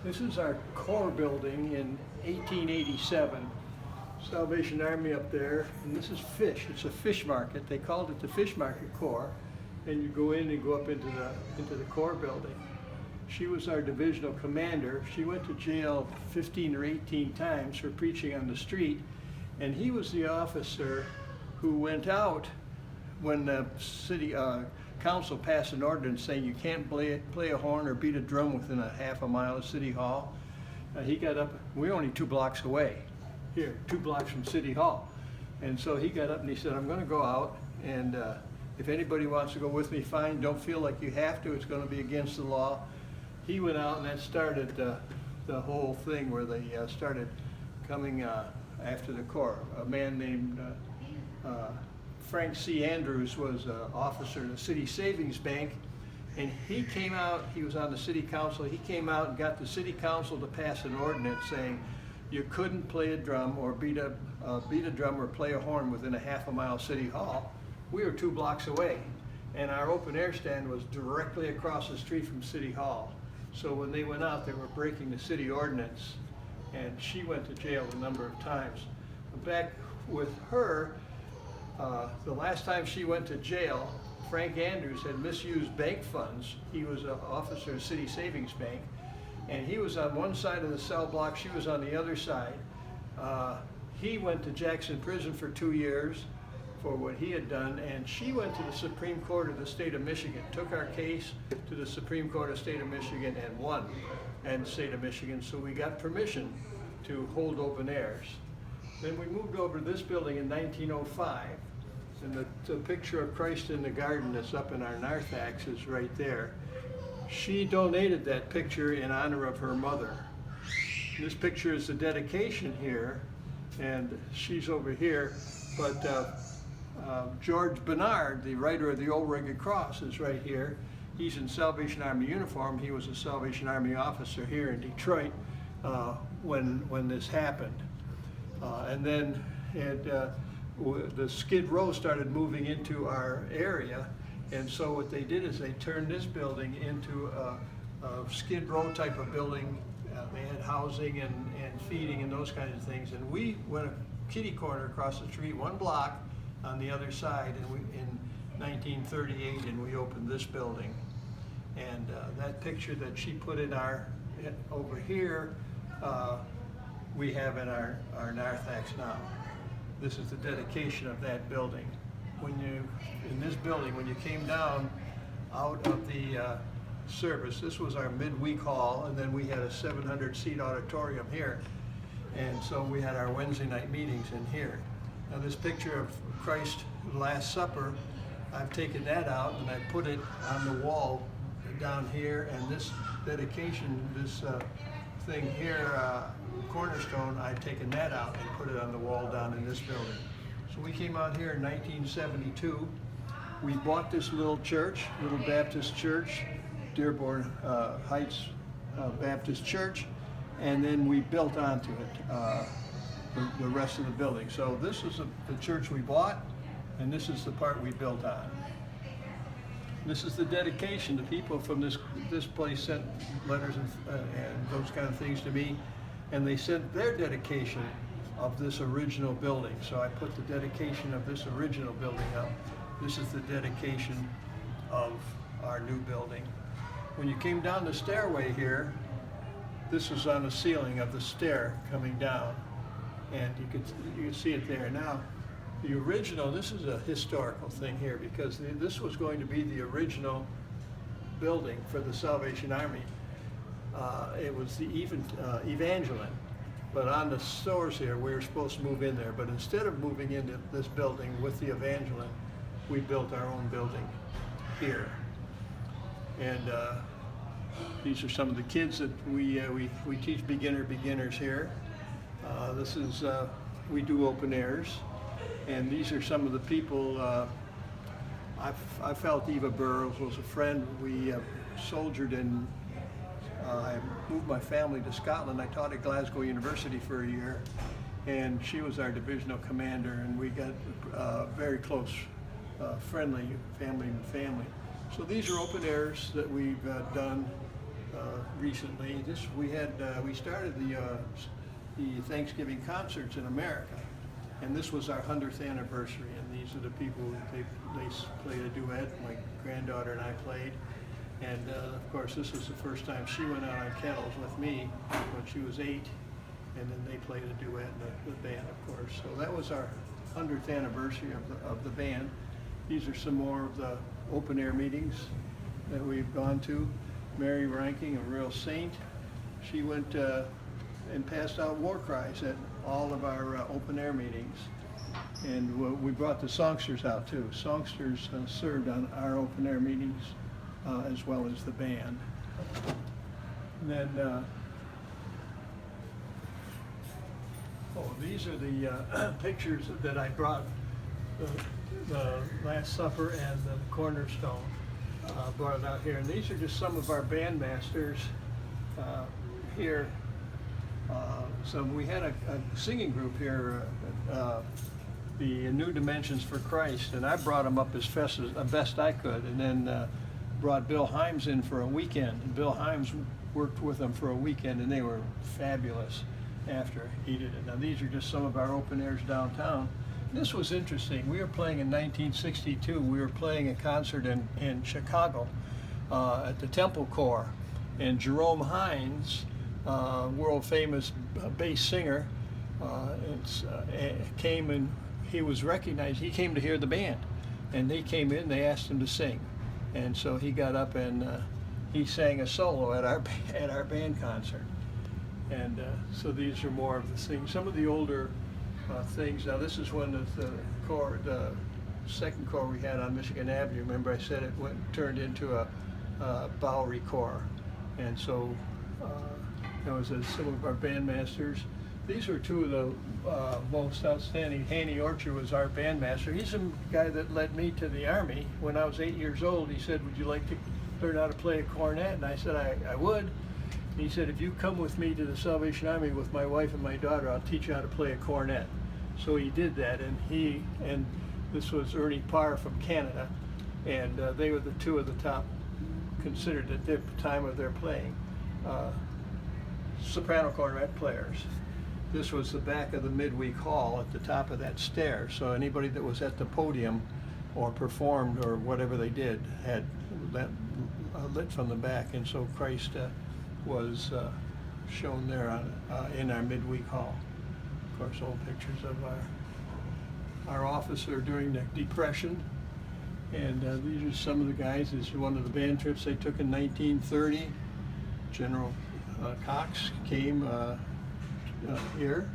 This is our core building in 1887. Salvation Army up there, and this is fish. It's a fish market. They called it the Fish Market Core, and you go in and go up into the core building. She was our divisional commander. She went to jail 15 or 18 times for preaching on the street, and he was the officer who went out when the city council passed an ordinance saying you can't play a horn or beat a drum within a half a mile of City Hall. He got up, we're only 2 blocks away, here, 2 blocks from City Hall. And so he got up and he said, I'm gonna go out, and if anybody wants to go with me, fine, don't feel like you have to, it's gonna be against the law. He went out and that started the whole thing where they started coming after the Corps. A man named Frank C. Andrews was an officer of the City Savings Bank, and he came out, he was on the city council, he came out and got the city council to pass an ordinance saying you couldn't play a drum or beat a drum or play a horn within a half a mile of City Hall. We were 2 blocks away, and our open air stand was directly across the street from City Hall. So when they went out, they were breaking the city ordinance, and she went to jail a number of times. Back with her, the last time she went to jail, Frank Andrews had misused bank funds. He was an officer of City Savings Bank, and he was on one side of the cell block, she was on the other side. He went to Jackson Prison for 2 years for what he had done, and she went to the Supreme Court of the state of Michigan, took our case to the Supreme Court of the state of Michigan and won in the state of Michigan, so we got permission to hold open airs. Then we moved over to this building in 1905, and the picture of Christ in the garden that's up in our narthex is right there. She donated that picture in honor of her mother. This picture is the dedication here, and she's over here, but George Bernard, the writer of the Old Rugged Cross, is right here. He's in Salvation Army uniform. He was a Salvation Army officer here in Detroit when this happened. And then the Skid Row started moving into our area, and so what they did is they turned this building into a Skid Row type of building. They had housing and feeding and those kinds of things, and we went a kitty corner across the street, 1 block on the other side, and in 1938, and we opened this building. And that picture that she put in over here, we have in our narthex now. This is the dedication of that building. In this building, when you came down out of the service, this was our midweek hall, and then we had a 700-seat auditorium here. And so we had our Wednesday night meetings in here. Now this picture of Christ Last Supper, I've taken that out and I put it on the wall down here, and this dedication, this thing here, cornerstone, I've taken that out and put it on the wall down in this building. So we came out here in 1972. We bought this little church, little Baptist church, Dearborn Heights Baptist Church, and then we built onto it the rest of the building. So this is the church we bought, and this is the part we built on. This is the dedication. The people from this place sent letters and those kind of things to me, and they sent their dedication of this original building. So I put the dedication of this original building up. This is the dedication of our new building. When you came down the stairway here, this was on the ceiling of the stair coming down, and you can see it there. Now, the original, this is a historical thing here, because this was going to be the original building for the Salvation Army. It was the Evangeline, but on the stores here, we were supposed to move in there, but instead of moving into this building with the Evangeline, we built our own building here. And these are some of the kids that we teach beginners here. This is, we do open airs. And these are some of the people. I felt Eva Burrows was a friend. We soldiered in, I moved my family to Scotland. I taught at Glasgow University for a year, and she was our divisional commander, and we got very close, friendly family. So these are open airs that we've done recently. We started the Thanksgiving concerts in America, and this was our 100th anniversary. And these are the people they played a duet. My granddaughter and I played, and of course this was the first time she went out on kettles with me when she was 8, and then they played a duet in the band, of course. So that was our 100th anniversary of the band. These are some more of the open air meetings that we've gone to. Mary Ranking, a real saint, she went and passed out war cries at all of our open air meetings. And we brought the songsters out too. Songsters served on our open air meetings as well as the band. And then, these are the pictures that I brought, the Last Supper and the Cornerstone. Brought it out here, and these are just some of our bandmasters here. So we had a singing group here, the New Dimensions for Christ, and I brought them up as best I could, and then brought Bill Himes in for a weekend. And Bill Himes worked with them for a weekend, and they were fabulous after he did it. Now these are just some of our open airs downtown. This was interesting. We were playing in 1962. We were playing a concert in Chicago at the Temple Corps, and Jerome Hines, world famous bass singer, came, and he was recognized. He came to hear the band, and they came in. They asked him to sing, and so he got up and he sang a solo at our band concert. And so these are more of the things. Some of the older things. Now this is one of the second corps we had on Michigan Avenue. Remember I said it turned into a Bowery corps, and so that was some of our bandmasters. These were two of the most outstanding. Haney Orchard was our bandmaster. He's the guy that led me to the Army. When I was 8 years old, he said, "Would you like to learn how to play a cornet?" And I said, I would. And he said, "If you come with me to the Salvation Army with my wife and my daughter, I'll teach you how to play a cornet." So he did that, and this was Ernie Parr from Canada, and they were the two of the top, considered at the time of their playing, soprano cornet players. This was the back of the midweek hall at the top of that stair, so anybody that was at the podium or performed or whatever they did had that lit from the back, and so Christ was shown there in our midweek hall. Of course, old pictures of our officer during the Depression, and these are some of the guys. This is one of the band trips they took in 1930. General Cox came here,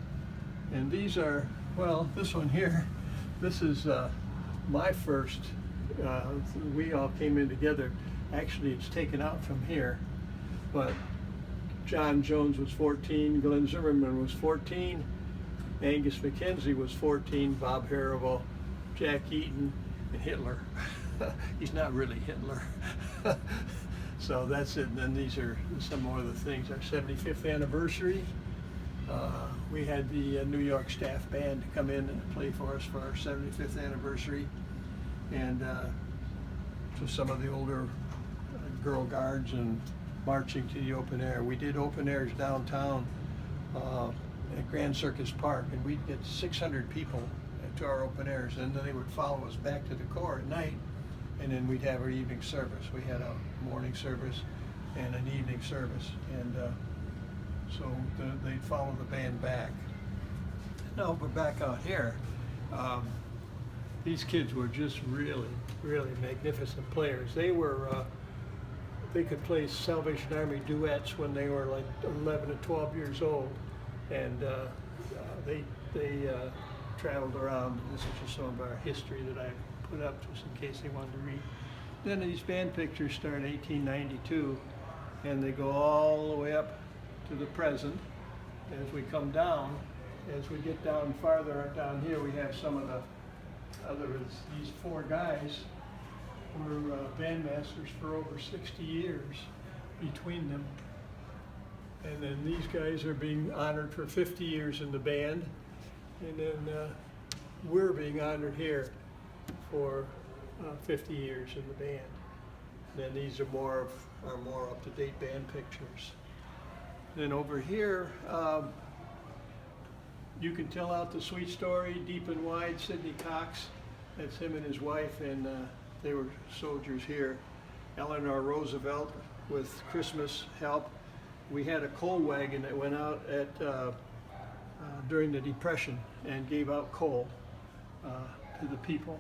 and these are, well, this one here, this is my first, we all came in together. Actually, it's taken out from here, but John Jones was 14, Glenn Zimmerman was 14, Angus MacKenzie was 14, Bob Haribo, Jack Eaton, and Hitler. He's not really Hitler. So that's it. And then these are some more of the things. Our 75th anniversary. We had the New York staff band to come in and play for us for our 75th anniversary. And so some of the older Girl Guards and marching to the open air. We did open airs downtown at Grand Circus Park, and we'd get 600 people to our open airs, and then they would follow us back to the Corps at night, and then we'd have our evening service. We had a morning service and an evening service, and so they'd follow the band back. No, but back out here, these kids were just really, really magnificent players. They were, they could play Salvation Army duets when they were like 11 and 12 years old, and they traveled around. This is just some of our history that I put up just in case they wanted to read. Then these band pictures start in 1892, and they go all the way up to the present. As we come down, as we get down farther down here, we have some of the these four guys were bandmasters for over 60 years between them. And then these guys are being honored for 50 years in the band. And then we're being honored here for 50 years in the band. Then these are more up-to-date band pictures. Then over here, you can tell out the sweet story, deep and wide, Sidney Cox. That's him and his wife, and they were soldiers here. Eleanor Roosevelt with Christmas help. We had a coal wagon that went out at during the Depression and gave out coal to the people.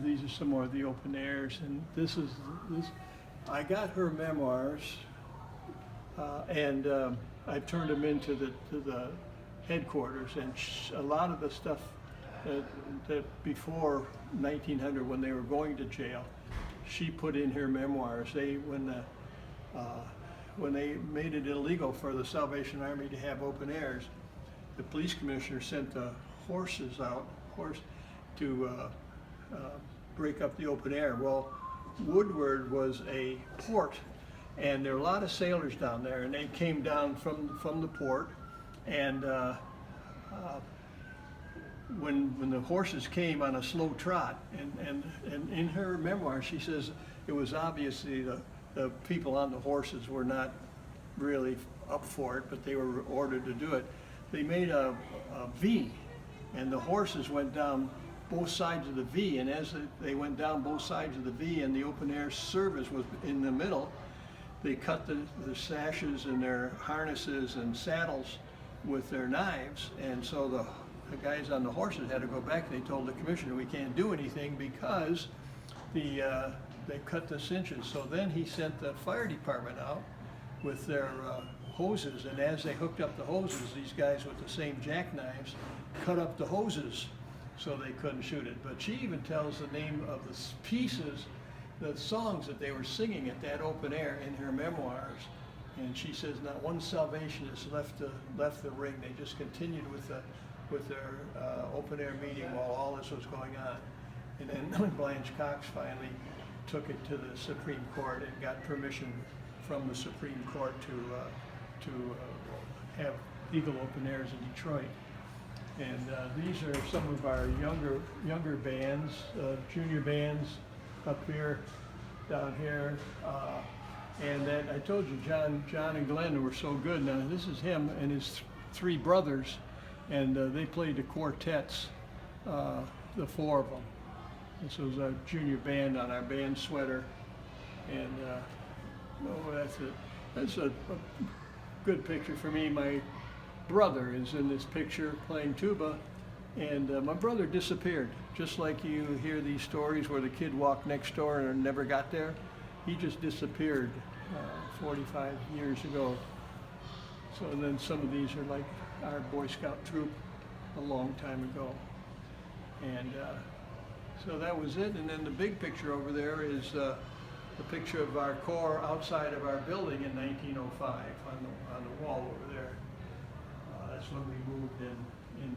These are some more of the open airs, and this. I got her memoirs, and I turned them into the headquarters, and a lot of the stuff that before 1900, when they were going to jail, she put in her memoirs. When they made it illegal for the Salvation Army to have open airs, the police commissioner sent the horses out to break up the open air. Well, Woodward was a port, and there are a lot of sailors down there, and they came down from the port, and when the horses came on a slow trot, and in her memoir she says it was obviously the people on the horses were not really up for it, but they were ordered to do it. They made a V, and the horses went down both sides of the V, and as they went down both sides of the V and the open air service was in the middle, they cut the sashes and their harnesses and saddles with their knives, and so the guys on the horses had to go back. They told the commissioner, we can't do anything because they cut the cinches. So then he sent the fire department out with their hoses, and as they hooked up the hoses, these guys with the same jackknives cut up the hoses so they couldn't shoot it. But she even tells the name of the pieces, the songs that they were singing at that open air in her memoirs. And she says not one Salvationist left the ring. They just continued with their open air meeting while all this was going on. And then Blanche Cox finally took it to the Supreme Court and got permission from the Supreme Court to have legal open airs in Detroit. And these are some of our younger bands, junior bands up here, down here. And that I told you, John and Glenn were so good. Now this is him and his three brothers, and they played the quartets, the four of them. This was a junior band on our band sweater, and that's a good picture for me. My brother is in this picture playing tuba, and my brother disappeared. Just like you hear these stories where the kid walked next door and never got there, he just disappeared 45 years ago. So and then some of these are like our Boy Scout troop a long time ago. And so that was it. And then the big picture over there is the picture of our corps outside of our building in 1905 on the wall over there. That's when we moved in.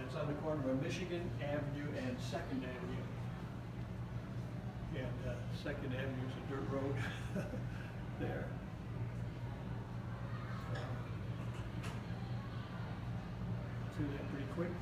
It's on the corner of Michigan Avenue and 2nd Avenue. And 2nd Avenue is a dirt road there. Through that pretty quick.